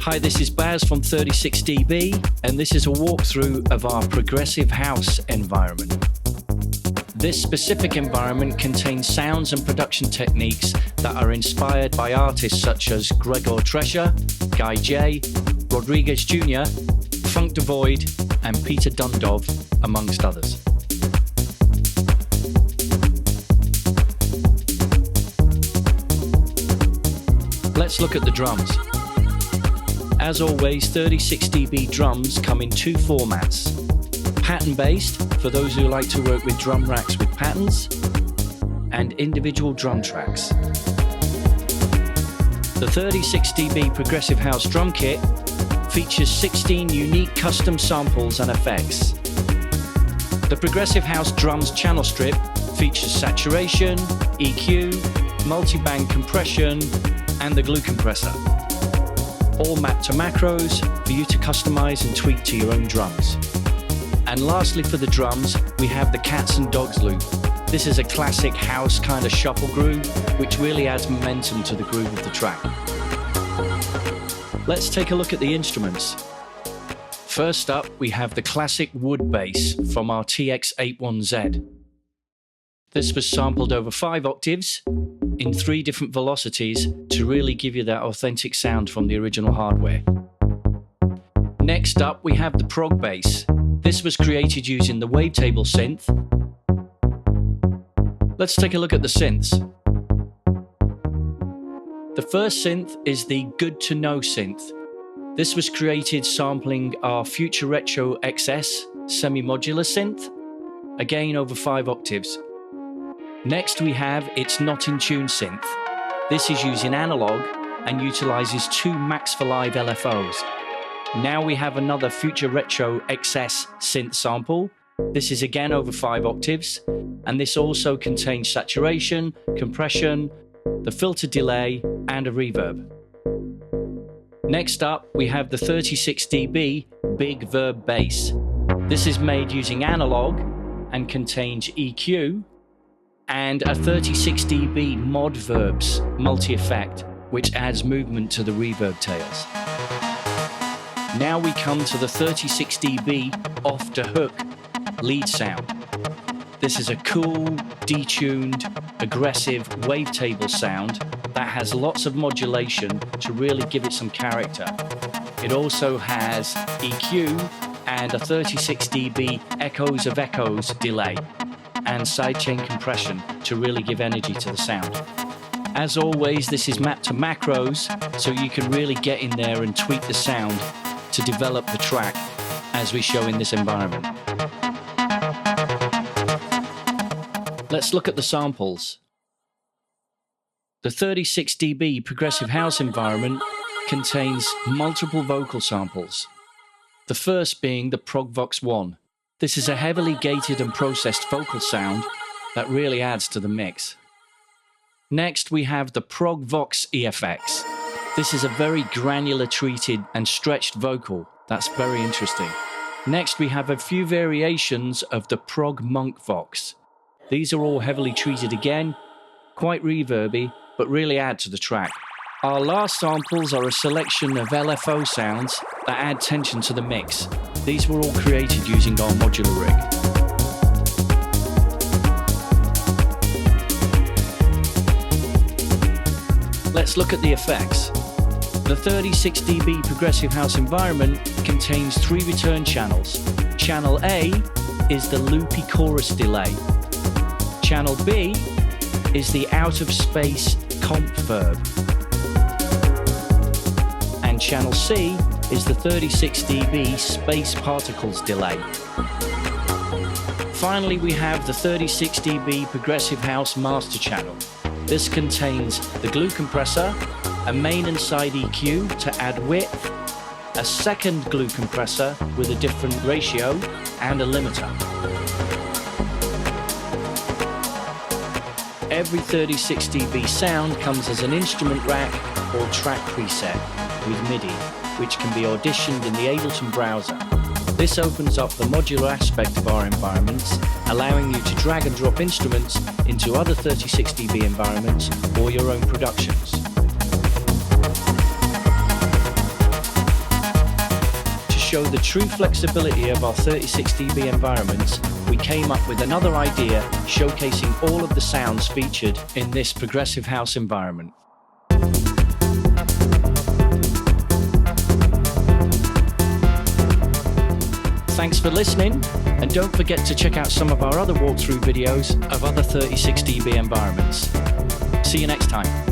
Hi, this is Baz from 36dB, and this is a walkthrough of our progressive house environment. This specific environment contains sounds and production techniques that are inspired by artists such as Gregor Tresher, Guy J, Rodriguez Jr., Funk Devoid, and Peter Dundov, amongst others. Let's look at the drums. As always, 36dB drums come in two formats. Pattern-based, for those who like to work with drum racks with patterns, and individual drum tracks. The 36dB Progressive House drum kit features 16 unique custom samples and effects. The Progressive House drums channel strip features saturation, EQ, multi-band compression, and the glue compressor. All mapped to macros for you to customize and tweak to your own drums. And lastly, for the drums, we have the Cats and Dogs loop. This is a classic house kind of shuffle groove, which really adds momentum to the groove of the track. Let's take a look at the instruments. First up, we have the classic wood bass from our TX-81Z. This was sampled over 5 octaves in 3 different velocities to really give you that authentic sound from the original hardware. Next up, we have the prog bass. This was created using the wavetable synth. Let's take a look at the synths. The first synth is the Good to Know synth. This was created sampling our Future Retro XS semi-modular synth, again over 5 octaves. Next we have It's Not in Tune synth. This is using analog and utilizes 2 Max for Live LFOs. Now we have another Future Retro XS synth sample. This is again over 5 octaves, and this also contains saturation, compression, the filter delay, and a reverb. Next up, we have the 36dB Big Verb Bass. This is made using analog and contains EQ and a 36dB Mod Verbs multi-effect, which adds movement to the reverb tails. Now we come to the 36dB Off the Hook lead sound. This is a cool, detuned, aggressive wavetable sound that has lots of modulation to really give it some character. It also has EQ and a 36dB Echoes of Echoes delay and sidechain compression to really give energy to the sound. As always, this is mapped to macros, so you can really get in there and tweak the sound to develop the track as we show in this environment. Let's look at the samples. The 36dB Progressive House environment contains multiple vocal samples. The first being the ProgVox 1. This is a heavily gated and processed vocal sound that really adds to the mix. Next, we have the ProgVox EFX. This is a very granular treated and stretched vocal. That's very interesting. Next, we have a few variations of the Prog Monk Vox. These are all heavily treated again, quite reverby, but really add to the track. Our last samples are a selection of LFO sounds that add tension to the mix. These were all created using our modular rig. Let's look at the effects. The 36dB Progressive House environment contains 3 return channels. Channel A is the loopy chorus delay. Channel B is the out of space comp verb. And channel C is the 36dB space particles delay. Finally, we have the 36dB Progressive House master channel. This contains the glue compressor, a main and side EQ to add width, a second glue compressor with a different ratio, and a limiter. Every 36dB sound comes as an instrument rack or track preset with MIDI, which can be auditioned in the Ableton browser. This opens up the modular aspect of our environments, allowing you to drag and drop instruments into other 36dB environments or your own productions. show the true flexibility of our 36 dB environments, we came up with another idea showcasing all of the sounds featured in this progressive house environment. Thanks for listening, and don't forget to check out some of our other walkthrough videos of other 36 dB environments. See you next time.